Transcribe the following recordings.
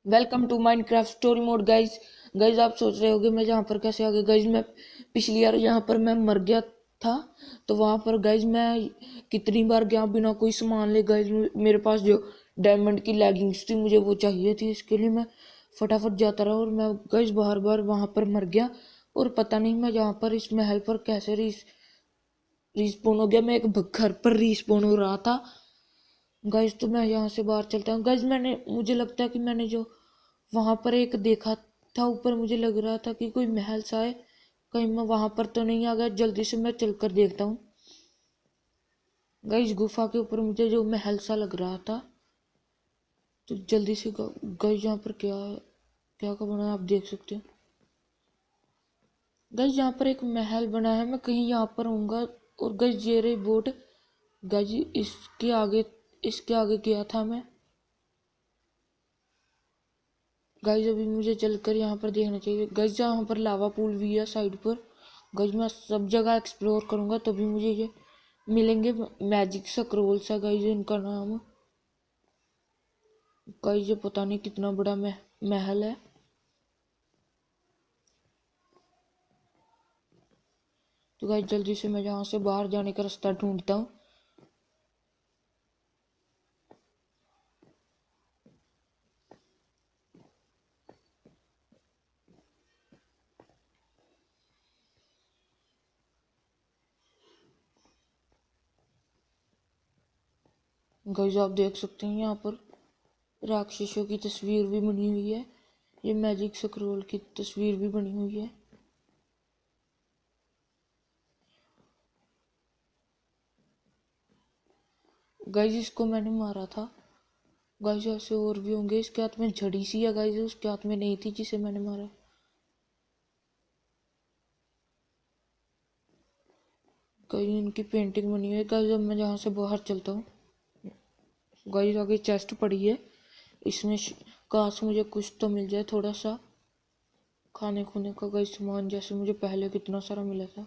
Welcome to Minecraft story mode guys. Guys आप सोच रहे होगे मैं यहाँ पर कैसे आ गया। गाइज मैं पिछली बार यहाँ पर मैं मर गया था, तो वहाँ पर गाइज मैं कितनी बार गया बिना कोई सामान ले। गाइज मेरे पास जो डायमंड की लेगिंग्स थी मुझे वो चाहिए थी, इसके लिए मैं फटाफट जाता रहा और मैं गाइज बार बार वहाँ पर मर गया। और पता नहीं मैं यहाँ पर इस महल पर कैसे रिस्पॉन हो गया। मैं एक घर पर रिस्पॉन हो रहा था गाइज, तो मैं यहाँ से बाहर चलता हूँ। गाइज मुझे लगता है कि मैंने जो वहां पर एक देखा था ऊपर, मुझे लग रहा था कि कोई महल सा है। कहीं मैं वहां पर तो नहीं आ गया। जल्दी से मैं चलकर देखता हूँ। गाइस गुफा के ऊपर मुझे जो महल सा लग रहा था, तो जल्दी से गाइस यहाँ पर क्या क्या का बना है आप देख सकते हो। गाइस यहाँ पर एक महल बना है, मैं कहीं यहाँ पर आऊंगा। और गाइस ये रही बोट। गाइस इसके आगे गया था मैं। गाइस अभी मुझे चलकर यहाँ पर देखना चाहिए। गाइस यहाँ पर लावा पूल भी है साइड पर। गाइस मैं सब जगह एक्सप्लोर करूंगा तभी मुझे ये मिलेंगे मैजिक स्क्रोल्स है गाइस इनका नाम। गाइस ये पता नहीं कितना बड़ा महल है। तो गाइस जल्दी से मैं यहाँ से बाहर जाने का रास्ता ढूंढता हूँ। गाइस आप देख सकते हैं यहाँ पर राक्षसों की तस्वीर भी बनी हुई है। ये मैजिक स्क्रोल की तस्वीर भी बनी हुई है। गाइस इसको मैंने मारा था। गाइस ऐसे और भी होंगे। इसके हाथ में झड़ी सी है गाइस, उसके हाथ में नहीं थी जिसे मैंने मारा। गाइस इनकी पेंटिंग बनी हुई है। गाइस अब मैं यहाँ से बाहर चलता हूँ। गाइस आगे चेस्ट पड़ी है, इसमें काश मुझे कुछ तो मिल जाए, थोड़ा सा खाने खुने का गाइस सामान, जैसे मुझे पहले कितना सारा मिला था।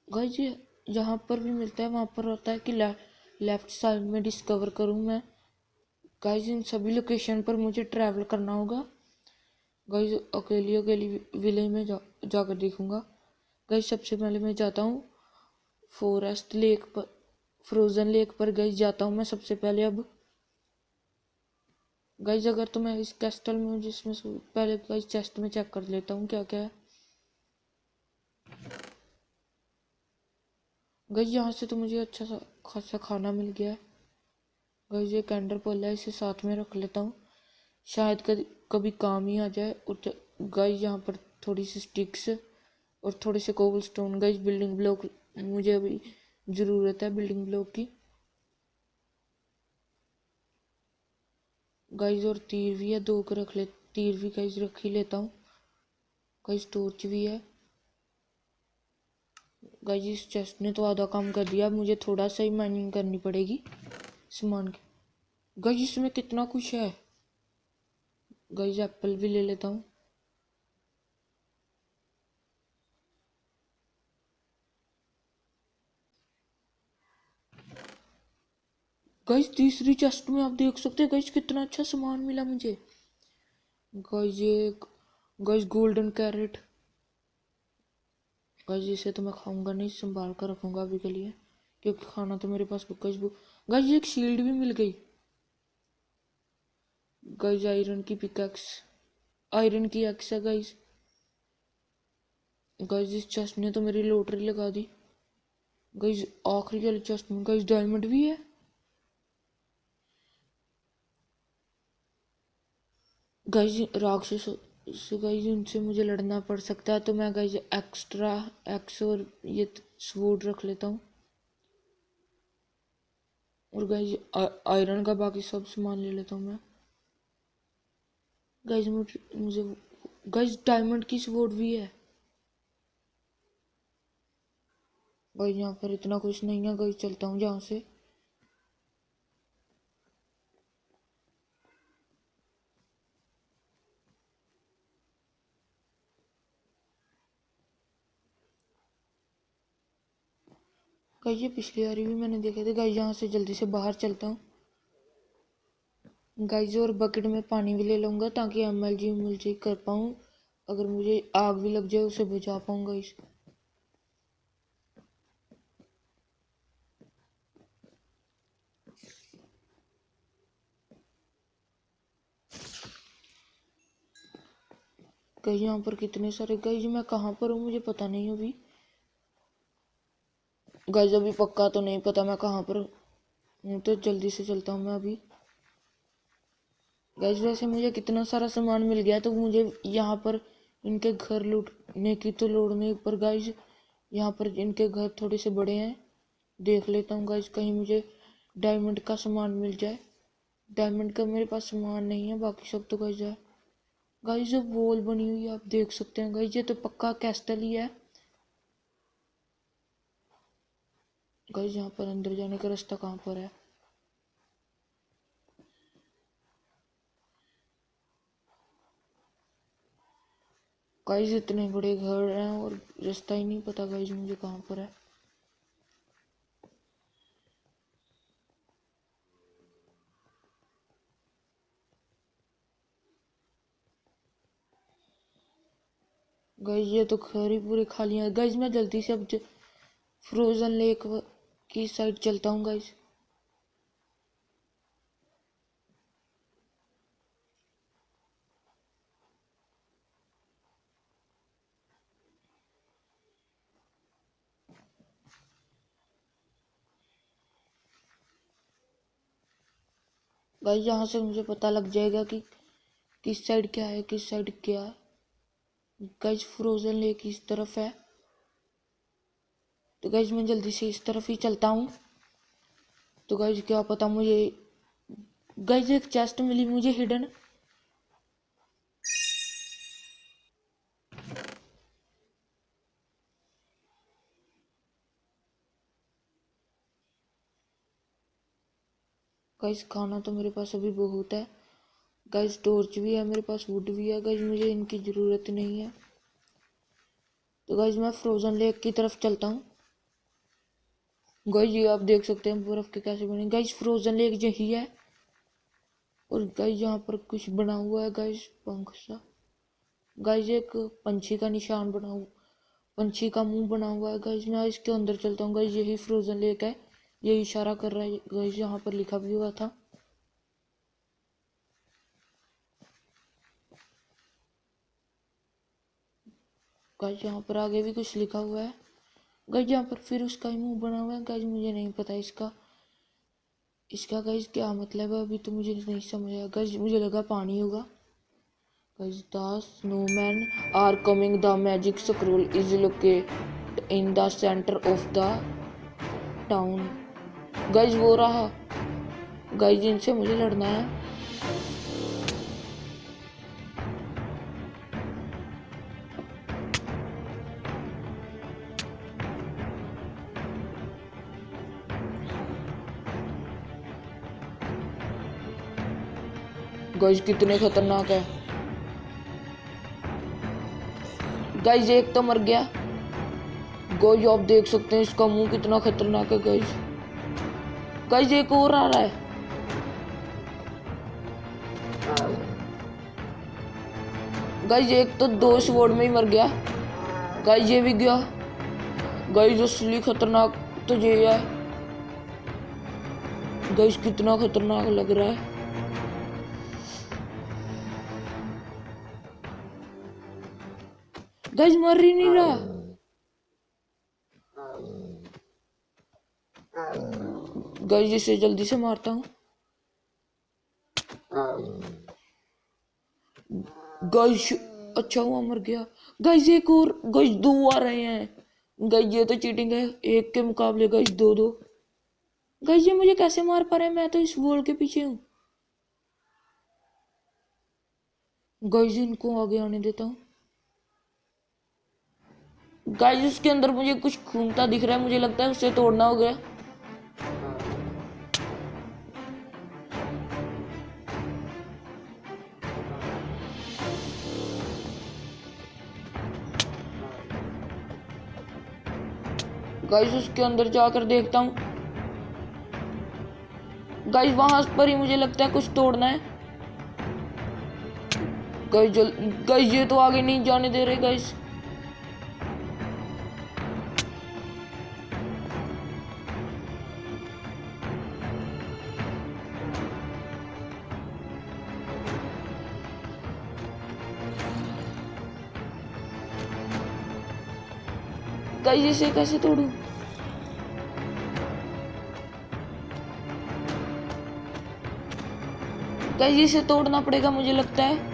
गाइस ये जहाँ पर भी मिलता है वहाँ पर होता है कि लेफ्ट साइड में डिस्कवर करूँ मैं। गाइस इन सभी लोकेशन पर मुझे ट्रैवल करना होगा। गाइस अकेली अकेली विलेज में जाकर देखूंगा। गाइस सबसे पहले मैं जाता हूँ फॉरेस्ट लेक पर, फ्रोजन लेक पर गाइस जाता हूँ मैं सबसे पहले। अब गाइस अगर तो मैं इस कैस्टल में हूँ जिसमें पहले गाइस चेस्ट में चेक कर लेता हूँ क्या क्या है। गाइस यहाँ से तो मुझे अच्छा सा खासा खाना मिल गया है। गाइस ये कैंडर पोल है, इसे साथ में रख लेता हूँ, शायद कभी काम ही आ जाए। और गाइस यहाँ पर थोड़ी सी स्टिक्स और थोड़े से cobblestone. Guys building block मुझे अभी ज़रूरत है, बिल्डिंग ब्लॉक की। गाइस और तीर भी है, दो को रख ले। तीर भी गाइस रख ही लेता हूँ। गाइस टॉर्च भी है। गाइस इस चेस्ट ने तो आधा काम कर दिया, मुझे थोड़ा सा ही माइनिंग करनी पड़ेगी सामान की। गाइस इसमें कितना कुछ है। गाइस एप्पल भी ले लेता हूँ। गाइस तीसरी चेस्ट में आप देख सकते हैं गाइस कितना अच्छा सामान मिला मुझे। गाइस ये गाइस गोल्डन कैरेट। गाइस इसे तो मैं खाऊंगा नहीं, संभाल कर रखूंगा अभी के लिए, क्योंकि खाना तो मेरे पास गाइस गाइस एक शील्ड भी मिल गई। गाइस आयरन की पिकैक्स, आयरन की एक्स है गाइस। गाइस इस चेस्ट ने तो मेरी लॉटरी लगा दी। गाइस आखिरी वाली चेस्ट में गाइस डायमंड भी है। गाइस राक्षस से गाइस इनसे मुझे लड़ना पड़ सकता है, तो मैं गाइस एक्स्ट्रा एक्स और ये स्वॉर्ड रख लेता हूँ। और गाइस आयरन का बाकी सब सामान ले लेता हूँ मैं। गाइस मुझे गाइस डायमंड की स्वॉर्ड भी है। गाइस यहाँ पर इतना कुछ नहीं है। गाइस चलता हूँ जहाँ से। गाइस ये पिछली बारी भी मैंने देखे थे। गाइस यहाँ से जल्दी से बाहर चलता हूँ। गाइस और बकेट में पानी भी ले लूँगा ताकि एमएलजी कर पाऊँ, अगर मुझे आग भी लग जाए उसे बुझा पाऊँ गाइस। गाइस यहाँ पर कितने सारे, गाइस मैं कहाँ पर हूँ मुझे पता नहीं अभी। गाइस अभी पक्का तो नहीं पता मैं कहाँ पर हूँ, तो जल्दी से चलता हूँ मैं अभी। गाइस वैसे मुझे कितना सारा सामान मिल गया, तो मुझे यहाँ पर इनके घर लूटने की तो लोड़ नहीं, पर गाइस यहाँ पर इनके घर थोड़े से बड़े हैं। देख लेता हूँ गाइस कहीं मुझे डायमंड का सामान मिल जाए। डायमंड का मेरे पास सामान नहीं है, बाकी सब तो गाइस है। गाइस जो वॉल बनी हुई है आप देख सकते हैं गाइस, ये तो पक्का कैस्टल ही है। गाइस यहाँ पर अंदर जाने का रास्ता कहाँ पर है? गाइस इतने बड़े घर हैं और रास्ता ही नहीं पता गाइस मुझे कहाँ पर है। गाइस ये तो घर ही पूरे खाली है। गाइस मैं जल्दी से अब फ्रोजन लेक की साइड चलता हूँ गाइस। गाइस यहाँ से मुझे पता लग जाएगा कि किस साइड क्या है, किस साइड क्या है। गाइस फ्रोजन लेक इस तरफ है, तो गाइस मैं जल्दी से इस तरफ ही चलता हूँ। तो गाइस क्या पता मुझे, गाइस एक चेस्ट मिली मुझे हिडन। गाइस खाना तो मेरे पास अभी बहुत है। गाइस टॉर्च भी है मेरे पास, वुड भी है। गाइस मुझे इनकी ज़रूरत नहीं है। तो गाइस मैं फ्रोजन लेक की तरफ चलता हूँ। गाइस ये आप देख सकते हैं बर्फ के कैसे बने। गाइस फ्रोजन लेक यही है। और गाइस यहाँ पर कुछ बना हुआ है गाइस, पंख सा। गाइस एक पंछी का निशान बना हुआ, पंछी का मुंह बना हुआ है। गाइस मैं इसके अंदर चलता हूँ। गाइस यही फ्रोजन लेक है, यही इशारा कर रहा है। गाइस यहाँ पर लिखा भी हुआ था। गाइस यहाँ पर आगे भी कुछ लिखा हुआ है। गाइस यहाँ पर फिर उसका ही मुंह बना हुआ है। गाइस मुझे नहीं पता इसका इसका गाइस क्या मतलब है, अभी तो मुझे नहीं समझ आया। गाइस मुझे लगा पानी होगा। Guys the snowman are coming, the magic scroll is located in the centre of the town. Guys वो रहा। गाइस इनसे मुझे लड़ना है। गाइस कितने खतरनाक है। गाइस एक तो मर गया। गाइस आप देख सकते हैं इसका मुंह कितना खतरनाक है। गाइस गाइस एक और आ रहा है। गाइस एक तो दो स्वॉर्ड में ही मर गया। गाइस ये भी गया। गाइस असली खतरनाक तो ये है। गाइस कितना खतरनाक लग रहा है। गाइस मर ही नहीं रहा। गाइस इसे जल्दी से मारता हूँ। गाइस अच्छा हुआ मर गया। गाइस एक और, गाइस दो आ रहे हैं। गाइस ये तो चीटिंग है, एक के मुकाबले गाइस दो दो। गाइस ये मुझे कैसे मार पा रहे हैं, मैं तो इस वॉल के पीछे हूँ। गाइस इनको आगे आने देता हूँ। गाइस उसके अंदर मुझे कुछ घूमता दिख रहा है, मुझे लगता है उसे तोड़ना होगा। गाइस उसके अंदर जाकर देखता हूँ। गाइस वहां पर ही मुझे लगता है कुछ तोड़ना है। गाइस ये तो आगे नहीं जाने दे रहे गाइस। गाइस इसे कैसे तोड़ूं? गाइस इसे तोड़ना पड़ेगा मुझे लगता है।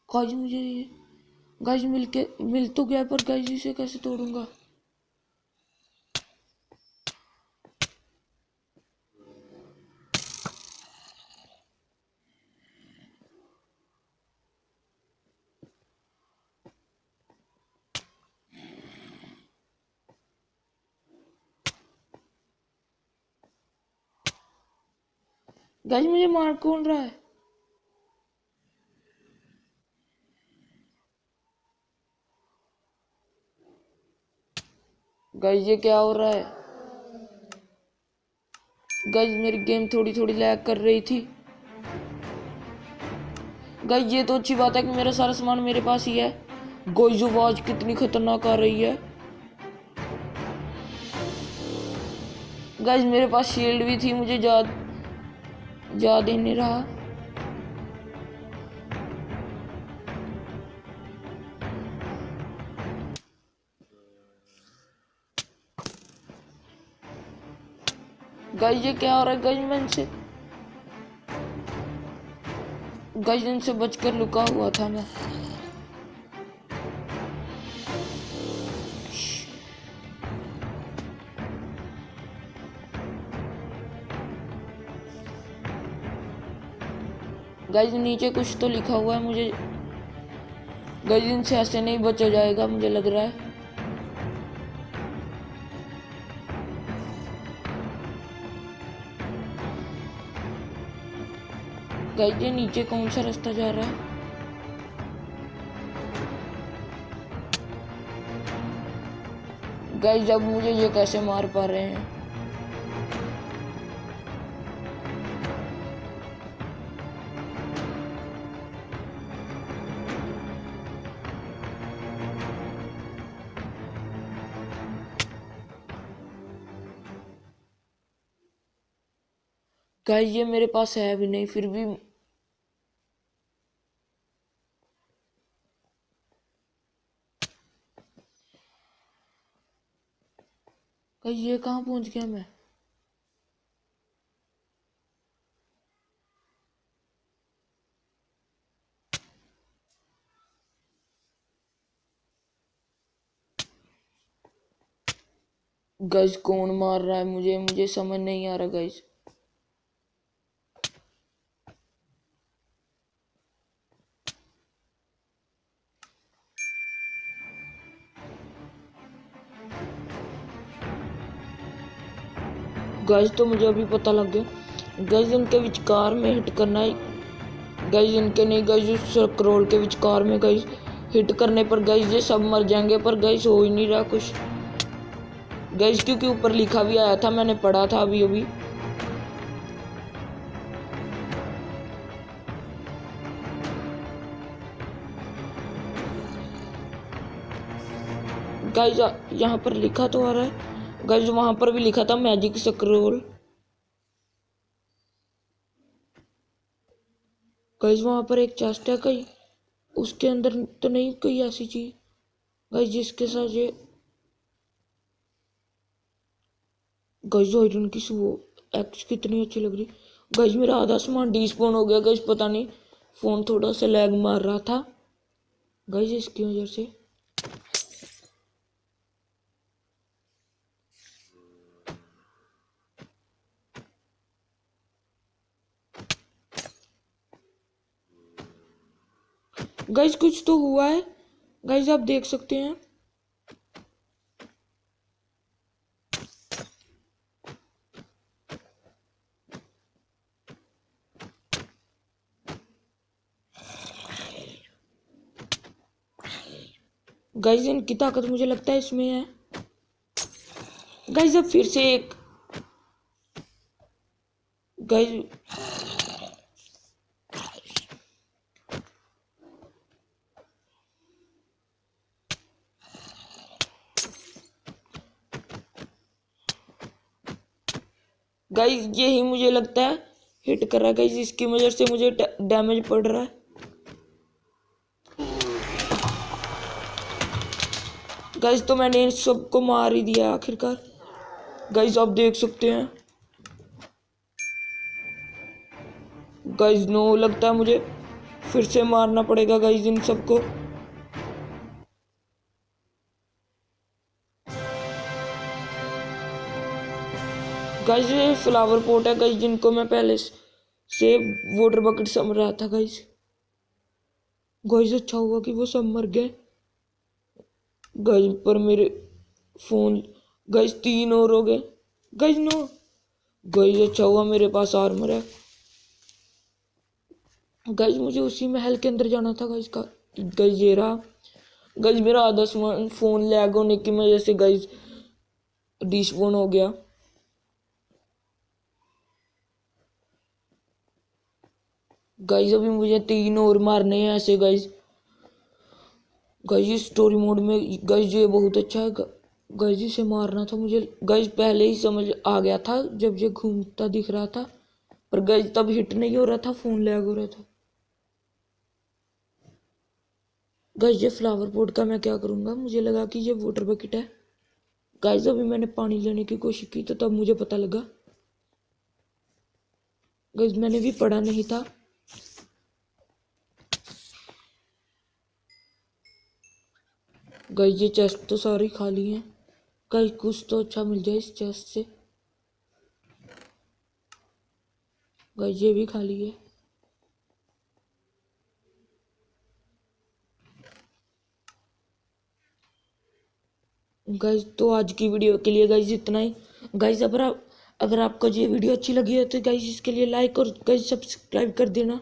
गाइस मुझे ये गाइस मिल तो गया, पर गाइस इसे कैसे तोड़ूंगा? गाइस मुझे मार कौन रहा है? गाइस ये क्या हो रहा है? गाइस मेरी गेम थोड़ी थोड़ी लैग कर रही थी। गाइस ये तो अच्छी बात है कि मेरा सारा सामान मेरे पास ही है। गाइस आवाज कितनी खतरनाक आ रही है। गाइस मेरे पास शील्ड भी थी, मुझे याद ही नहीं रहा। गाइस ये क्या हो रहा है? गाइस इनसे बचकर लुका हुआ था मैं। गाइस नीचे कुछ तो लिखा हुआ है मुझे। गाइस इनसे ऐसे नहीं बचा जाएगा मुझे लग रहा है। गाइस ये नीचे कौन सा रास्ता जा रहा है? गाइस अब मुझे ये कैसे मार पा रहे हैं? गाइस ये मेरे पास है भी नहीं, फिर भी गाइस ये कहाँ पहुंच गया मैं? गाइस कौन मार रहा है मुझे समझ नहीं आ रहा गाइस। गाइस तो मुझे अभी पता लग गया। गाइस इनके विचकार में हिट करना है। गाइस इनके नहीं, गाइस उस स्क्रॉल के विचकार में गाइस हिट करने पर गाइस ये सब मर जाएंगे, पर गाइस हो ही नहीं रहा कुछ गाइस, क्योंकि ऊपर लिखा भी आया था, मैंने पढ़ा था अभी अभी। गाइस यहाँ पर लिखा तो आ रहा है। गाइस वहां पर भी लिखा था मैजिक स्क्रॉल। गाइस वहां पर एक चेस्ट है, कहीं उसके अंदर तो नहीं कोई ऐसी चीज गाइस जिसके साथ ये गाइस आयरन की वो एक्स कितनी अच्छी लग रही। गाइस मेरा आधा सामान डिस्पोन हो गया गाइस, पता नहीं फोन थोड़ा सा लैग मार रहा था गाइस इसकी वजह से। गाइस कुछ तो हुआ है गाइस, आप देख सकते हैं। गाइस इनकी ताकत मुझे लगता है इसमें है। गाइस अब फिर से एक गाइस गाइस यही मुझे लगता है हिट कर रहा है गाइस, इसकी वजह से मुझे डैमेज पड़ रहा है। गाइस तो मैंने इन सबको मार ही दिया आखिरकार। गाइस आप देख सकते हैं। गाइस नो लगता है मुझे फिर से मारना पड़ेगा गाइस इन सबको। गाइस ये फ्लावर पोट है गाइस, जिनको मैं पहले से वाटर बकेट समझ रहा था गाइस। गाइस अच्छा हुआ कि वो सब मर गए गाइस, पर मेरे फोन गाइस 3 और हो गए गाइस। नो गाइस अच्छा हुआ मेरे पास आर्मर है गाइस, मुझे उसी महल के अंदर जाना था गाइस का। गाइस ये रहा गाइस मेरा आधा फोन लैग होने की वजह से गाइस डिस्पोन हो गया। गाइस अभी मुझे 3 और मारने हैं ऐसे गाइस। गाइस ये स्टोरी मोड में गाइस ये बहुत अच्छा है गाइस, इसे मारना था मुझे गाइस, पहले ही समझ आ गया था जब ये घूमता दिख रहा था, पर गाइस तब हिट नहीं हो रहा था, फोन लैग हो रहा था। गाइस ये फ्लावर पॉट का मैं क्या करूंगा, मुझे लगा कि ये वाटर बकेट है गाइस। अभी मैंने पानी लेने की कोशिश की तो तब मुझे पता लगा गाइस, मैंने भी पढ़ा नहीं था। गाइस ये चेस्ट तो सारी खाली हैं गाइस, कुछ तो अच्छा मिल जाए इस चेस्ट से। गाइस ये भी खाली है। गाइस तो आज की वीडियो के लिए गाइस इतना ही गाइस। अगर आपको ये वीडियो अच्छी लगी है तो गाइस इसके लिए लाइक और गाइस सब्सक्राइब कर देना।